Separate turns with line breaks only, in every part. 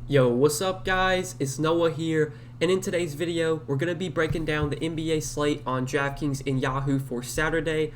Yo, what's up guys? It's Noah here, and in today's video, we're going to be breaking down the NBA slate on Draftkings and Yahoo for Saturday,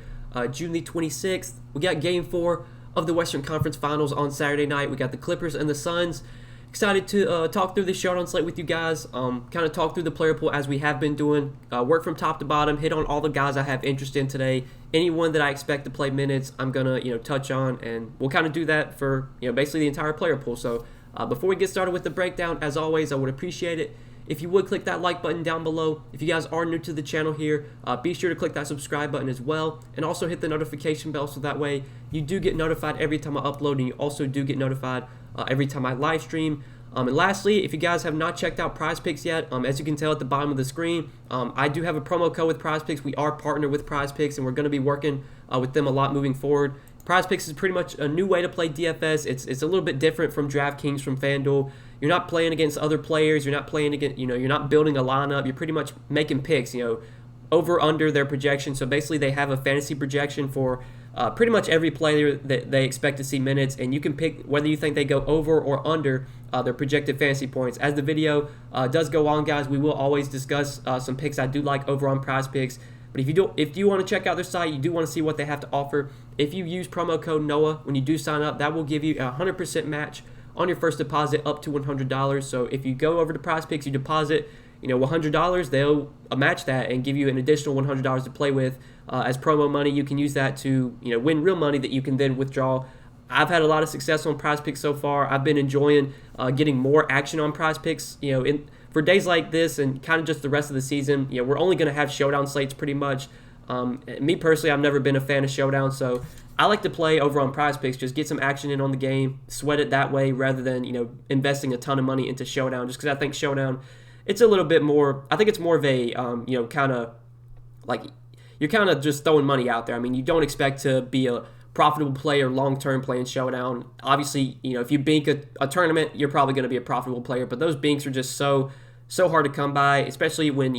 June the 26th. We got Game 4 of the Western Conference Finals on Saturday night. We got the Clippers and the Suns. Excited to talk through the showdown slate with you guys, kind of talk through the player pool as we have been doing, work from top to bottom, hit on all the guys I have interest in today. Anyone that I expect to play minutes, I'm going to touch on, and we'll kind of do that for basically the entire player pool. So before we get started with the breakdown, as always, I would appreciate it if you would click that like button down below. If you guys are new to the channel here, be sure to click that subscribe button as well, and also hit the notification bell so that way you do get notified every time I upload, and you also do get notified every time I live stream. And lastly, if you guys have not checked out PrizePicks yet, as you can tell at the bottom of the screen, I do have a promo code with PrizePicks. We are partnered with PrizePicks, and we're going to be working with them a lot moving forward. PrizePicks is pretty much a new way to play DFS. It's a little bit different from Draftkings, from FanDuel. You're not playing against other players. You're not playing against, you're not building a lineup. You're pretty much making picks, over under their projection. So basically, they have a fantasy projection for pretty much every player that they expect to see minutes, and you can pick whether you think they go over or under their projected fantasy points. As the video does go on, guys, we will always discuss some picks I do like over on PrizePicks. But if you want to check out their site, you do want to see what they have to offer, if you use promo code NOAH when you do sign up, that will give you a 100% match on your first deposit up to $100. So if you go over to PrizePicks, you deposit $100, they'll match that and give you an additional $100 to play with as promo money. You can use that to win real money that you can then withdraw. I've had a lot of success on PrizePicks so far. I've been enjoying getting more action on PrizePicks. For days like this and kind of just the rest of the season, we're only going to have showdown slates pretty much. Me personally, I've never been a fan of showdown, so I like to play over on PrizePicks, just get some action in on the game, sweat it that way rather than investing a ton of money into showdown. Just because I think showdown, it's a little bit more. I think it's more of a kind of like you're kind of just throwing money out there. I mean, you don't expect to be a profitable player long-term playing showdown. Obviously, if you bink a tournament, you're probably going to be a profitable player, but those binks are just so hard to come by, especially when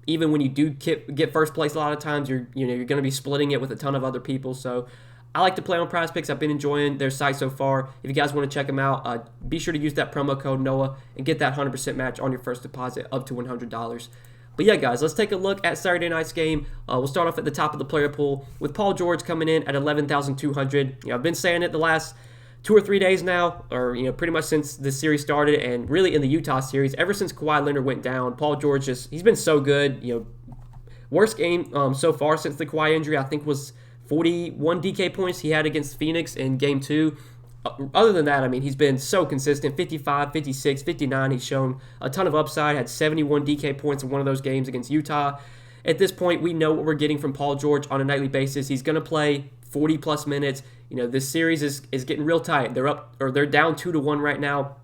even when you do get first place. A lot of times you're going to be splitting it with a ton of other people. So I like to play on PrizePicks. I've been enjoying their site so far. If you guys want to check them out, be sure to use that promo code NOAH and get that 100% match on your first deposit up to $100. But yeah, guys, let's take a look at Saturday night's game. We'll start off at the top of the player pool with Paul George coming in at 11,200. I've been saying it the last 2 or 3 days now, or pretty much since the series started, and really in the Utah series, ever since Kawhi Leonard went down, Paul George he's been so good. Worst game so far since the Kawhi injury, I think, was 41 DK points he had against Phoenix in Game 2. Other than that, I mean, he's been so consistent. 55, 56, 59. He's shown a ton of upside. Had 71 DK points in one of those games against Utah. At this point, we know what we're getting from Paul George on a nightly basis. He's going to play 40-plus minutes. This series is getting real tight. They're down 2-1 right now.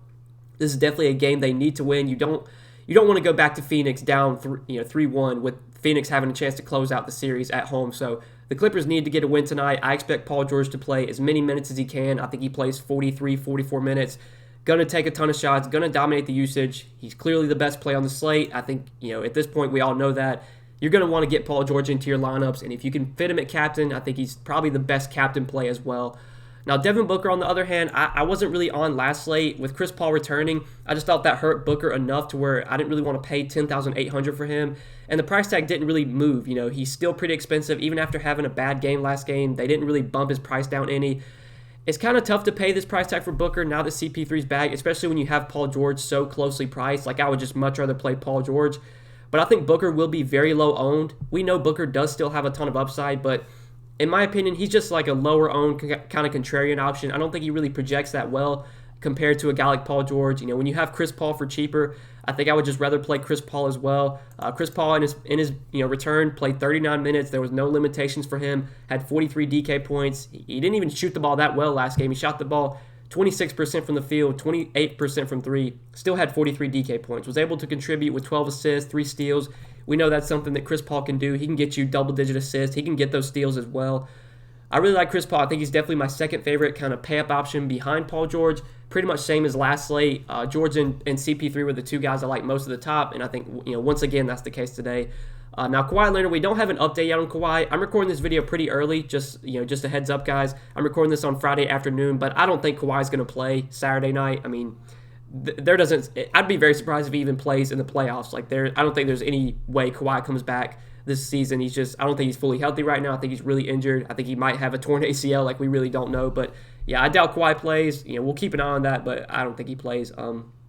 This is definitely a game they need to win. You don't want to go back to Phoenix down 3-1 with Phoenix having a chance to close out the series at home. So the Clippers need to get a win tonight. I expect Paul George to play as many minutes as he can. I think he plays 43, 44 minutes. Going to take a ton of shots, going to dominate the usage. He's clearly the best play on the slate. I think, at this point, we all know that. You're going to want to get Paul George into your lineups, and if you can fit him at captain, I think he's probably the best captain play as well. Now, Devin Booker, on the other hand, I wasn't really on last slate. With Chris Paul returning, I just thought that hurt Booker enough to where I didn't really want to pay $10,800 for him. And the price tag didn't really move. He's still pretty expensive. Even after having a bad game last game, they didn't really bump his price down any. It's kind of tough to pay this price tag for Booker now that CP3's back, especially when you have Paul George so closely priced. Like, I would just much rather play Paul George. But I think Booker will be very low owned. We know Booker does still have a ton of upside, but in my opinion, he's just like a lower owned kind of contrarian option. I don't think he really projects that well compared to a guy like Paul George. When you have Chris Paul for cheaper, I think I would just rather play Chris Paul as well. Chris Paul in his return played 39 minutes. There was no limitations for him. Had 43 DK points. He didn't even shoot the ball that well last game. He shot the ball 26% from the field, 28% from three. Still had 43 DK points. Was able to contribute with 12 assists, 3 steals. We know that's something that Chris Paul can do. He can get you double-digit assists. He can get those steals as well. I really like Chris Paul. I think he's definitely my second favorite kind of pay-up option behind Paul George. Pretty much same as last slate. George and CP3 were the two guys I like most of the top, and I think once again that's the case today. Now, Kawhi Leonard, we don't have an update yet on Kawhi. I'm recording this video pretty early, just a heads up, guys. I'm recording this on Friday afternoon, but I don't think Kawhi's going to play Saturday night. I mean, there doesn't. I'd be very surprised if he even plays in the playoffs. Like I don't think there's any way Kawhi comes back this season. I don't think he's fully healthy right now. I think he's really injured. I think he might have a torn ACL. Like, we really don't know. But yeah, I doubt Kawhi plays. We'll keep an eye on that, but I don't think he plays.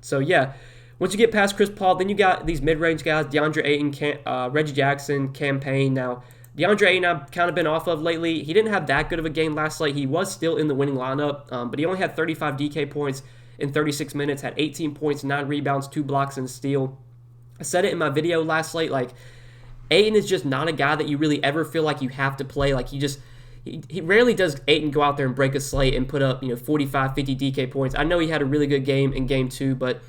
So yeah, once you get past Chris Paul, then you got these mid-range guys: DeAndre Ayton, Reggie Jackson, Cam Payne. Now, DeAndre Ayton I've kind of been off of lately. He didn't have that good of a game last night. He was still in the winning lineup, but he only had 35 DK points in 36 minutes, had 18 points, 9 rebounds, 2 blocks, and a steal. I said it in my video last night, like, Ayton is just not a guy that you really ever feel like you have to play. Like, he rarely does Ayton go out there and break a slate and put up 45, 50 DK points. I know he had a really good game in game 2, but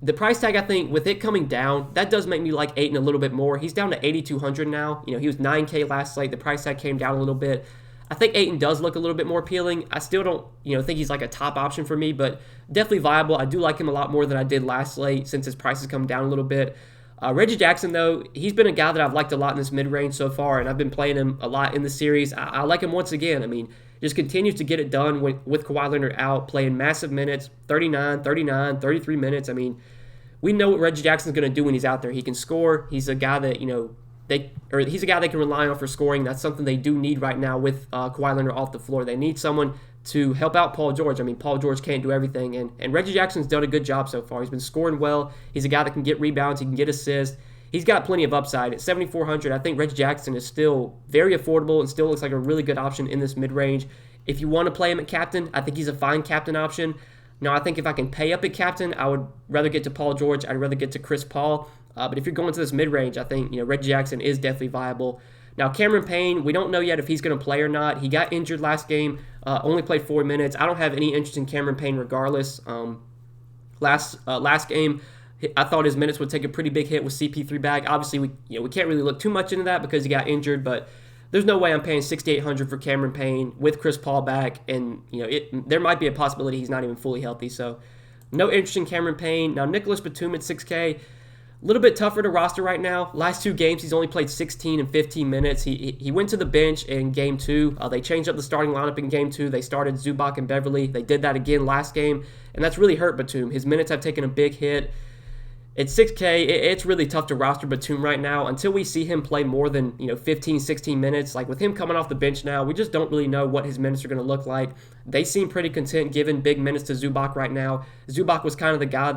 the price tag, I think, with it coming down, that does make me like Ayton a little bit more. He's down to 8,200 now. He was 9K last night. The price tag came down a little bit. I think Ayton does look a little bit more appealing. I still don't, think he's like a top option for me, but definitely viable. I do like him a lot more than I did last night since his price has come down a little bit. Reggie Jackson, though, he's been a guy that I've liked a lot in this mid-range so far, and I've been playing him a lot in the series. I like him once again. I mean, just continues to get it done with Kawhi Leonard out, playing massive minutes, 39, 39, 33 minutes. I mean, we know what Reggie Jackson's going to do when he's out there. He can score. He's a guy that, he's a guy they can rely on for scoring. That's something they do need right now with Kawhi Leonard off the floor. They need someone to help out Paul George. I mean, Paul George can't do everything, and Reggie Jackson's done a good job so far. He's been scoring well. He's a guy that can get rebounds. He can get assists. He's got plenty of upside. At 7,400, I think Reggie Jackson is still very affordable and still looks like a really good option in this mid-range. If you want to play him at captain, I think he's a fine captain option. Now, I think if I can pay up at captain, I would rather get to Paul George. I'd rather get to Chris Paul. But if you're going to this mid-range, I think Reggie Jackson is definitely viable. Now, Cameron Payne, we don't know yet if he's going to play or not. He got injured last game, only played 4 minutes. I don't have any interest in Cameron Payne regardless. Last game, I thought his minutes would take a pretty big hit with CP3 back. Obviously, we can't really look too much into that because he got injured, but there's no way I'm paying $6,800 for Cameron Payne with Chris Paul back, and there might be a possibility he's not even fully healthy. So, no interest in Cameron Payne. Now, Nicholas Batum at 6K. A little bit tougher to roster right now. Last 2 games, he's only played 16 and 15 minutes. He went to the bench in Game 2. They changed up the starting lineup in Game 2. They started Zubac and Beverly. They did that again last game, and that's really hurt Batum. His minutes have taken a big hit. At 6K, it's really tough to roster Batum right now until we see him play more than 15, 16 minutes. Like, with him coming off the bench now, we just don't really know what his minutes are going to look like. They seem pretty content giving big minutes to Zubac right now. Zubac was kind of the guy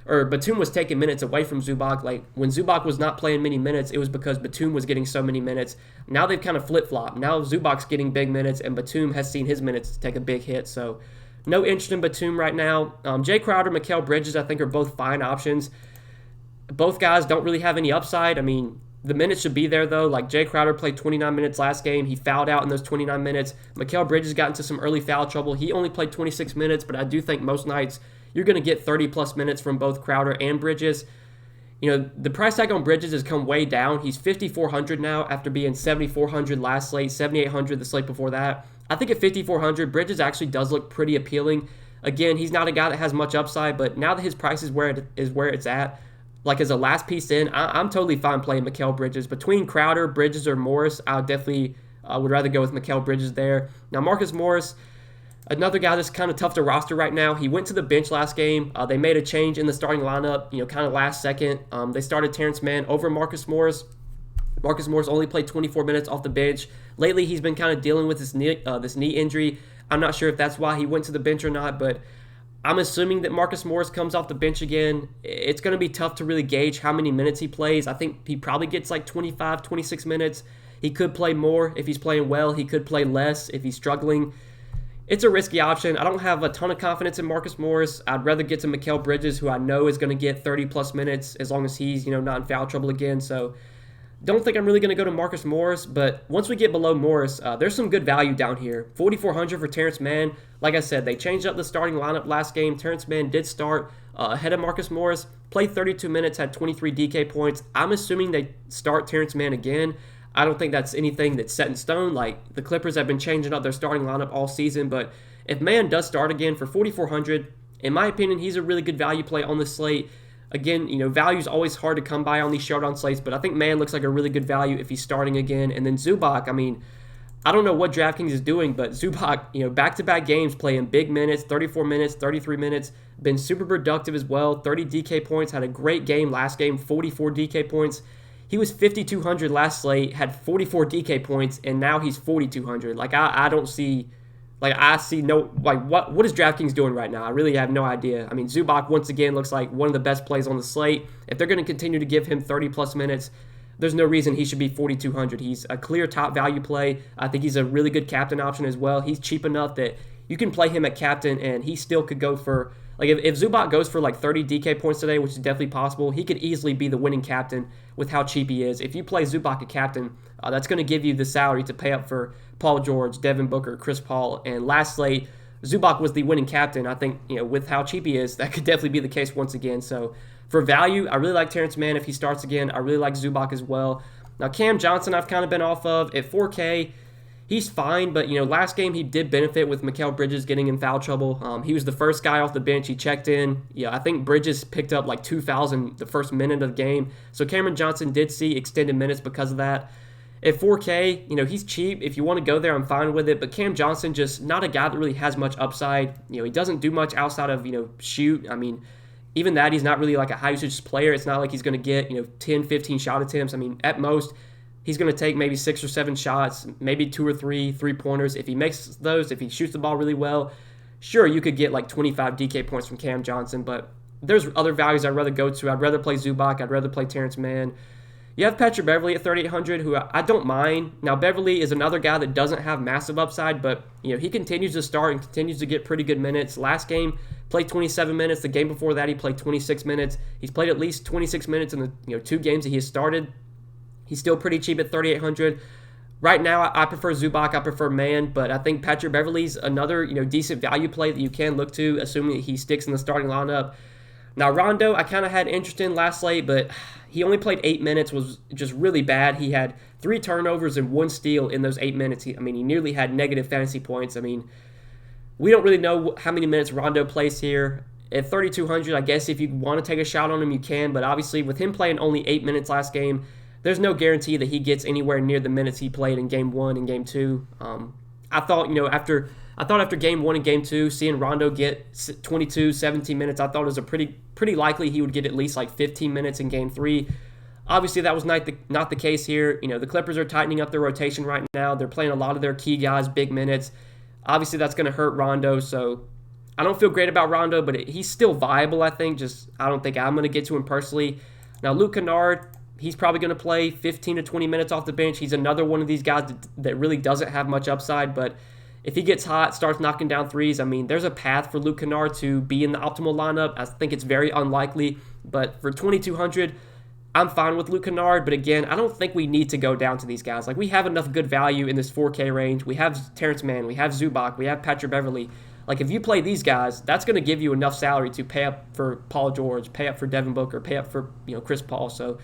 Batum was taking minutes away from Zubac. Like, when Zubac was not playing many minutes, it was because Batum was getting so many minutes. Now they've kind of flip-flopped. Now Zubac's getting big minutes, and Batum has seen his minutes take a big hit. So, no interest in Batum right now. Jay Crowder, Mikal Bridges, I think are both fine options. Both guys don't really have any upside. I mean, the minutes should be there, though. Like, Jay Crowder played 29 minutes last game. He fouled out in those 29 minutes. Mikal Bridges got into some early foul trouble. He only played 26 minutes, but I do think most nights you're going to get 30-plus minutes from both Crowder and Bridges. The price tag on Bridges has come way down. He's $5,400 now after being $7,400 last slate, $7,800 the slate before that. I think at $5,400, Bridges actually does look pretty appealing. Again, he's not a guy that has much upside, but now that his price is where it's at, like as a last piece in, I'm totally fine playing Mikal Bridges. Between Crowder, Bridges, or Morris, I definitely would rather go with Mikal Bridges there. Now, Marcus Morris, another guy that's kind of tough to roster right now. He went to the bench last game. They made a change in the starting lineup, kind of last second. They started Terrence Mann over Marcus Morris. Marcus Morris only played 24 minutes off the bench. Lately, he's been kind of dealing with this knee injury. I'm not sure if that's why he went to the bench or not, but I'm assuming that Marcus Morris comes off the bench again. It's going to be tough to really gauge how many minutes he plays. I think he probably gets like 25, 26 minutes. He could play more if he's playing well. He could play less if he's struggling. It's a risky option. I don't have a ton of confidence in Marcus Morris. I'd rather get to Mikal Bridges, who I know is going to get 30-plus minutes as long as he's not in foul trouble again. So don't think I'm really going to go to Marcus Morris, but once we get below Morris, there's some good value down here. $4,400 for Terrence Mann. Like I said, they changed up the starting lineup last game. Terrence Mann did start ahead of Marcus Morris, played 32 minutes, had 23 DK points. I'm assuming they start Terrence Mann again. I don't think that's anything that's set in stone. Like, the Clippers have been changing up their starting lineup all season, but if Mann does start again for $4,400, in my opinion, he's a really good value play on the slate. Again, value's always hard to come by on these showdown slates, but I think Mann looks like a really good value if he's starting again. And then Zubac, I mean, I don't know what DraftKings is doing, but Zubac, back-to-back games playing big minutes, 34 minutes, 33 minutes, been super productive as well. 30 DK points, had a great game last game, 44 DK points. He was 5,200 last slate, had 44 DK points, and now he's 4,200. I don't see, I see no, what is DraftKings doing right now? I really have no idea. I mean, Zubac once again looks like one of the best plays on the slate. If they're going to continue to give him 30-plus minutes, there's no reason he should be 4,200. He's a clear top value play. I think he's a really good captain option as well. He's cheap enough that you can play him at captain, and he still could go for, if Zubac goes for 30 DK points today, which is definitely possible, he could easily be the winning captain with how cheap he is. If you play Zubac at captain, that's going to give you the salary to pay up for Paul George, Devin Booker, Chris Paul, and last slate, Zubac was the winning captain. I think, with how cheap he is, that could definitely be the case once again. So for value, I really like Terrence Mann if he starts again. I really like Zubac as well. Now, Cam Johnson, I've kind of been off of. At 4K, he's fine, but, last game he did benefit with Mikal Bridges getting in foul trouble. He was the first guy off the bench. He checked in. I think Bridges picked up 2,000 the first minute of the game. So Cameron Johnson did see extended minutes because of that. At 4K, he's cheap. If you want to go there, I'm fine with it. But Cam Johnson, just not a guy that really has much upside. He doesn't do much outside of, shoot. I mean, even that, he's not really a high-usage player. It's not like he's going to get, 10, 15 shot attempts. I mean, at most, he's going to take maybe 6 or 7 shots, maybe 2 or 3 three-pointers. If he makes those, if he shoots the ball really well, sure, you could get 25 DK points from Cam Johnson. But there's other values I'd rather go to. I'd rather play Zubac. I'd rather play Terrence Mann. You have Patrick Beverley at 3,800, who I don't mind. Now, Beverley is another guy that doesn't have massive upside, but he continues to start and continues to get pretty good minutes. Last game, played 27 minutes. The game before that, he played 26 minutes. He's played at least 26 minutes in the 2 games that he has started. He's still pretty cheap at 3,800. Right now, I prefer Zubac. I prefer Mann, but I think Patrick Beverley's another decent value play that you can look to, assuming that he sticks in the starting lineup. Now, Rondo, I kind of had interest in last slate, but he only played 8 minutes, was just really bad. He had 3 turnovers and 1 steal in those 8 minutes. He nearly had negative fantasy points. I mean, we don't really know how many minutes Rondo plays here. At 3,200, I guess if you want to take a shot on him, you can, but obviously with him playing only 8 minutes last game, there's no guarantee that he gets anywhere near the minutes he played in Game 1 and Game 2. I thought, after Game 1 and Game 2, seeing Rondo get 22, 17 minutes, I thought it was a pretty likely he would get at least 15 minutes in Game 3. Obviously, that was not the case here. The Clippers are tightening up their rotation right now. They're playing a lot of their key guys big minutes. Obviously, that's going to hurt Rondo, so I don't feel great about Rondo, but he's still viable, I think. Just I don't think I'm going to get to him personally. Now, Luke Kennard, he's probably going to play 15 to 20 minutes off the bench. He's another one of these guys that really doesn't have much upside, but if he gets hot, starts knocking down threes, there's a path for Luke Kennard to be in the optimal lineup. I think it's very unlikely, but for 2,200, I'm fine with Luke Kennard, but again, I don't think we need to go down to these guys. We have enough good value in this 4K range. We have Terrence Mann, we have Zubac, we have Patrick Beverley. If you play these guys, that's going to give you enough salary to pay up for Paul George, pay up for Devin Booker, pay up for Chris Paul. So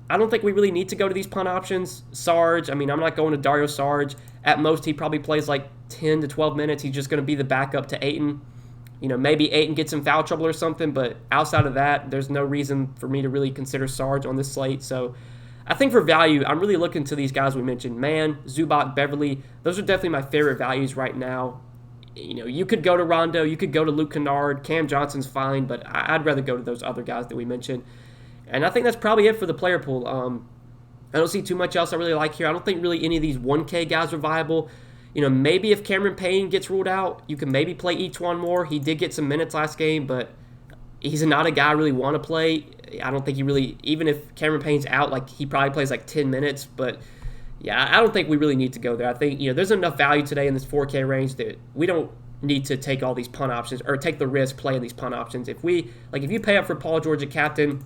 I don't think we really need to go to these punt options. Sarge, I'm not going to Dario Sarge. At most, he probably plays 10 to 12 minutes. He's just going to be the backup to Ayton. Maybe Ayton gets in foul trouble or something, but outside of that, there's no reason for me to really consider Sarge on this slate. So I think for value, I'm really looking to these guys we mentioned. Mann, Zubac, Beverley. Those are definitely my favorite values right now. You could go to Rondo. You could go to Luke Kennard. Cam Johnson's fine, but I'd rather go to those other guys that we mentioned. And I think that's probably it for the player pool. I don't see too much else I really like here. I don't think really any of these 1K guys are viable. Maybe if Cameron Payne gets ruled out, you can maybe play E'Twaun Moore. He did get some minutes last game, but he's not a guy I really want to play. I don't think he really, even if Cameron Payne's out, he probably plays 10 minutes. But yeah, I don't think we really need to go there. I think, there's enough value today in this 4K range that we don't need to take all these punt options or take the risk playing these punt options. If you pay up for Paul George at captain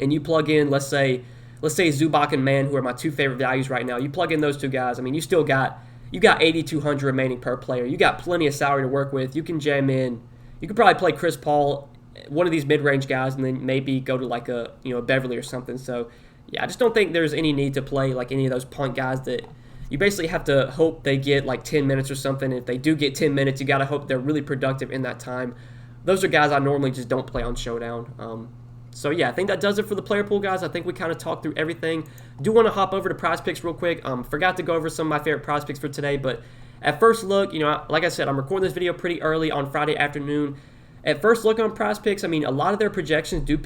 and you plug in, let's say Zubac and Mann, who are my 2 favorite values right now, you plug in those 2 guys, you still got 8,200 remaining per player. You got plenty of salary to work with. You can jam in. You could probably play Chris Paul, one of these mid-range guys, and then maybe go to a Beverly or something. So yeah, I just don't think there's any need to play any of those punt guys that you basically have to hope they get 10 minutes or something. If they do get 10 minutes, you got to hope they're really productive in that time. Those are guys I normally just don't play on Showdown. So yeah, I think that does it for the player pool, guys. I think we kind of talked through everything. Do want to hop over to PrizePicks real quick. Forgot to go over some of my favorite PrizePicks for today, but at first look, like I said, I'm recording this video pretty early on Friday afternoon. At first look on PrizePicks, I mean, a lot of their projections do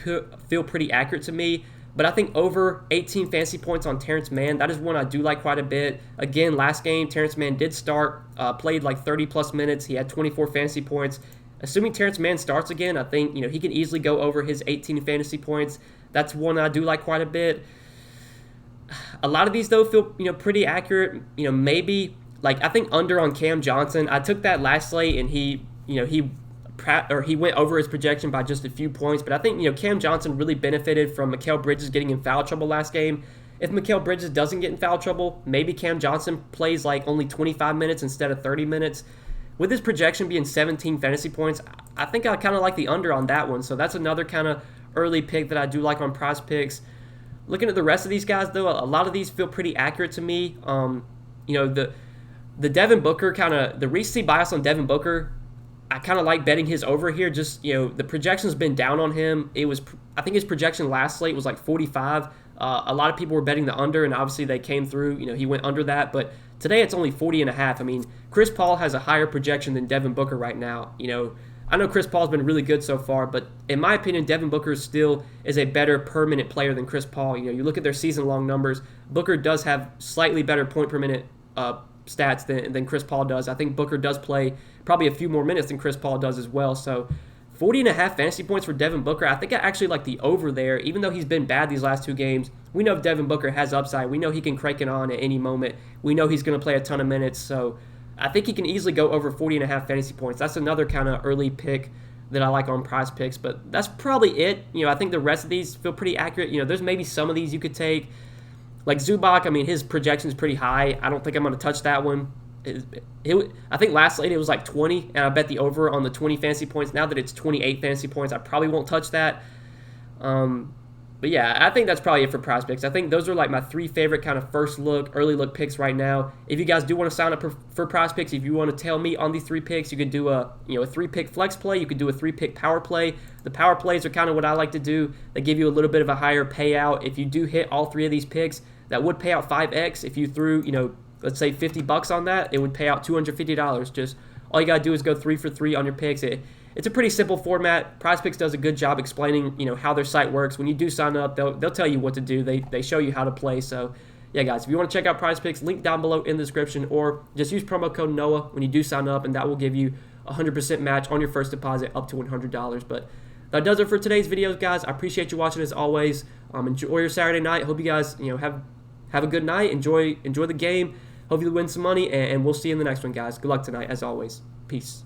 feel pretty accurate to me. But I think over 18 fantasy points on Terrence Mann, that is one I do like quite a bit. Again, last game, Terrence Mann did start, played like 30-plus minutes. He had 24 fantasy points. Assuming Terrence Mann starts again, I think he can easily go over his 18 fantasy points. That's one I do like quite a bit. A lot of these, though, feel pretty accurate. Maybe, like, I think under on Cam Johnson. I took that last slate, and he went over his projection by just a few points. But I think, Cam Johnson really benefited from Mikal Bridges getting in foul trouble last game. If Mikal Bridges doesn't get in foul trouble, maybe Cam Johnson plays like only 25 minutes instead of 30 minutes. With his projection being 17 fantasy points, I think I kind of like the under on that one. So that's another kind of early pick that I do like on PrizePicks. Looking at the rest of these guys, though, a lot of these feel pretty accurate to me. The Devin Booker the recency bias on Devin Booker, I kind of like betting his over here. Just, the projection's been down on him. I think his projection last slate was like 45. A lot of people were betting the under, and obviously they came through. He went under that, but today it's only 40.5. I mean, Chris Paul has a higher projection than Devin Booker right now. I know Chris Paul's been really good so far, but in my opinion, Devin Booker still is a better per-minute player than Chris Paul. You look at their season-long numbers, Booker does have slightly better point-per-minute stats than Chris Paul does. I think Booker does play probably a few more minutes than Chris Paul does as well. So 40.5 fantasy points for Devin Booker. I think I actually like the over there, even though he's been bad these last two games. We know if Devin Booker has upside. We know he can crank it on at any moment. We know he's going to play a ton of minutes. So I think he can easily go over 40.5 fantasy points. That's another kind of early pick that I like on PrizePicks. But that's probably it. I think the rest of these feel pretty accurate. There's maybe some of these you could take. Like Zubac, I mean, his projection is pretty high. I don't think I'm going to touch that one. I think last slate it was like 20, and I bet the over on the 20 fantasy points. Now that it's 28 fantasy points, I probably won't touch that. But yeah, I think that's probably it for PrizePicks. I think those are like my three favorite kind of first look, early look picks right now. If you guys do want to sign up for PrizePicks, if you want to tell me on these three picks, you could do a 3-pick flex play. You could do a 3-pick power play. The power plays are kind of what I like to do. They give you a little bit of a higher payout. If you do hit all three of these picks, that would pay out 5x. If you threw, let's say $50 on that, it would pay out $250. Just all you got to do is go 3 for 3 on your picks. It's a pretty simple format. PrizePicks does a good job explaining, how their site works. When you do sign up, they'll tell you what to do. They show you how to play. So, yeah, guys, if you want to check out PrizePicks, link down below in the description, or just use promo code NOAH when you do sign up, and that will give you a 100% match on your first deposit up to $100. But that does it for today's videos, guys. I appreciate you watching as always. Enjoy your Saturday night. Hope you guys, have a good night. Enjoy the game. Hope you win some money, and we'll see you in the next one, guys. Good luck tonight, as always. Peace.